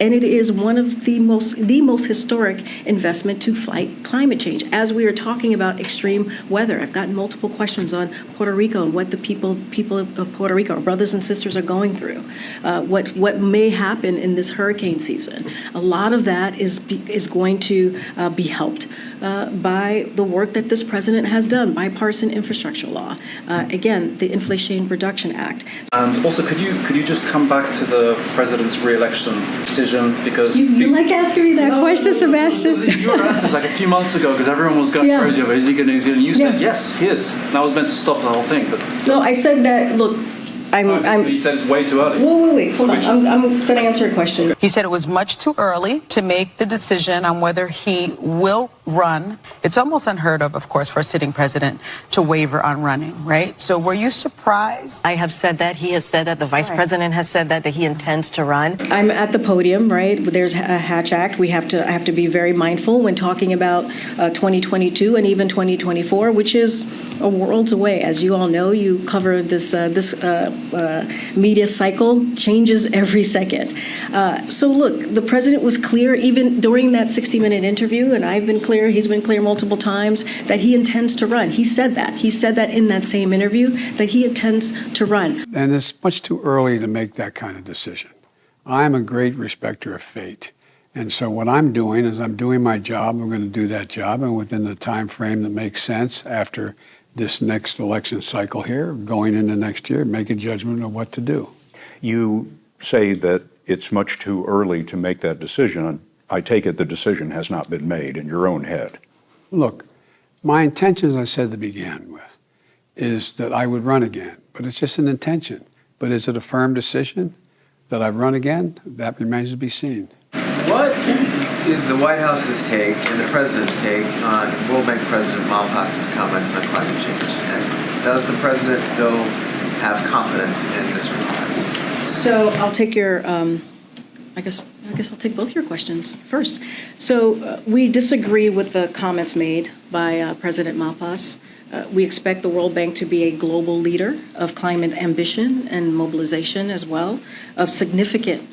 And it is one of the most historic investment to fight climate change. As we are talking about extreme weather, I've gotten multiple questions on Puerto Rico and what the people of Puerto Rico, our brothers and sisters, are going through. What may happen in this hurricane season. A lot of that is going to be helped by the work that this president has done, bipartisan infrastructure law, again, the Inflation Reduction Act. And also, could you just come back to the president's re-election decision? Because you like asking me that question, Sebastian? You were asked this like a few months ago because everyone was going crazy over, is he going to, and you said, yes, he is. And I was meant to stop the whole thing. But no, I said that, look, you said it's way too early. Wait, hold on. I'm going to answer a question. He said it was much too early to make the decision on whether he will run. It's almost unheard of course, for a sitting president to waver on running, right? So were you surprised? I have said that. He has said that. The vice president has said that he intends to run. I'm at the podium, right? There's a Hatch Act. I have to be very mindful when talking about 2022 and even 2024, which is a worlds away. As you all know, you cover this media cycle, changes every second. So look, the president was clear even during that 60-minute interview, and I've been clear, he's been clear multiple times, that he intends to run. He said that. He said that in that same interview, that he intends to run. And it's much too early to make that kind of decision. I'm a great respecter of fate. And so what I'm doing is I'm doing my job. I'm going to do that job, and within the time frame that makes sense after this next election cycle here, going into next year, make a judgment of what to do. You say that it's much too early to make that decision. I take it the decision has not been made in your own head. Look, my intention, as I said to begin with, is that I would run again, but it's just an intention. But is it a firm decision that I run again? That remains to be seen. What is the White House's take and the president's take on World Bank President Malpass's comments on climate change? And does the president still have confidence in this response? So I'll take your, I guess I'll take both your questions first. So we disagree with the comments made by President Malpass. We expect the World Bank to be a global leader of climate ambition and mobilization as well, of significantly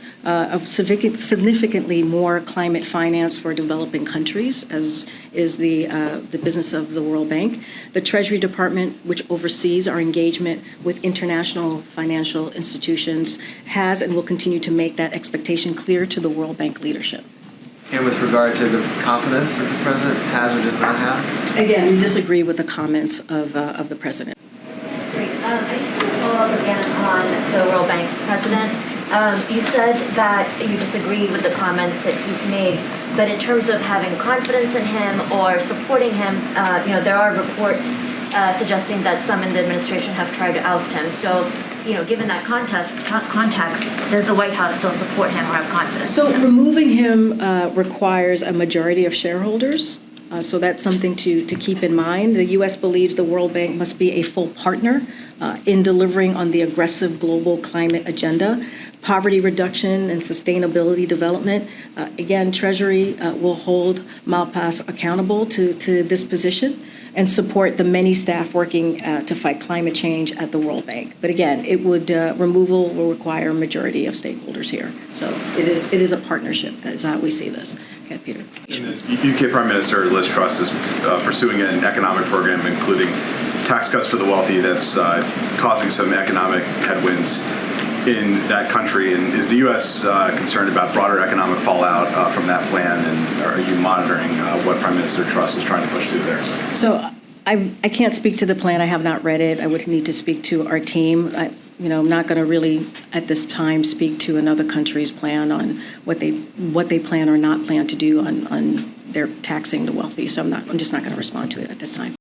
more climate finance for developing countries, as is the business of the World Bank. The Treasury Department, which oversees our engagement with international financial institutions, has and will continue to make that expectation clear to the World Bank leadership. And with regard to the confidence that the president has or does not have? Again, we disagree with the comments of the president. Great. I just want to follow up again on the World Bank president. You said that you disagree with the comments that he's made, but in terms of having confidence in him or supporting him, there are reports suggesting that some in the administration have tried to oust him. So, given that context, does the White House still support him or have confidence? So removing him requires a majority of shareholders. So that's something to keep in mind. The U.S. believes the World Bank must be a full partner in delivering on the aggressive global climate agenda, poverty reduction and sustainability development. Again, Treasury will hold Malpass accountable to this position and support the many staff working to fight climate change at the World Bank. But again, removal will require a majority of stakeholders here. So it is a partnership. That's how we see this. Okay, Peter. UK Prime Minister Liz Truss is pursuing an economic program including tax cuts for the wealthy that's causing some economic headwinds in that country. And is the U.S. concerned about broader economic fallout from that plan? And are you monitoring what Prime Minister Truss is trying to push through there? So I can't speak to the plan. I have not read it. I would need to speak to our team. I'm not going to really, at this time, speak to another country's plan on what they plan or not plan to do on their taxing the wealthy. So I'm just not going to respond to it at this time.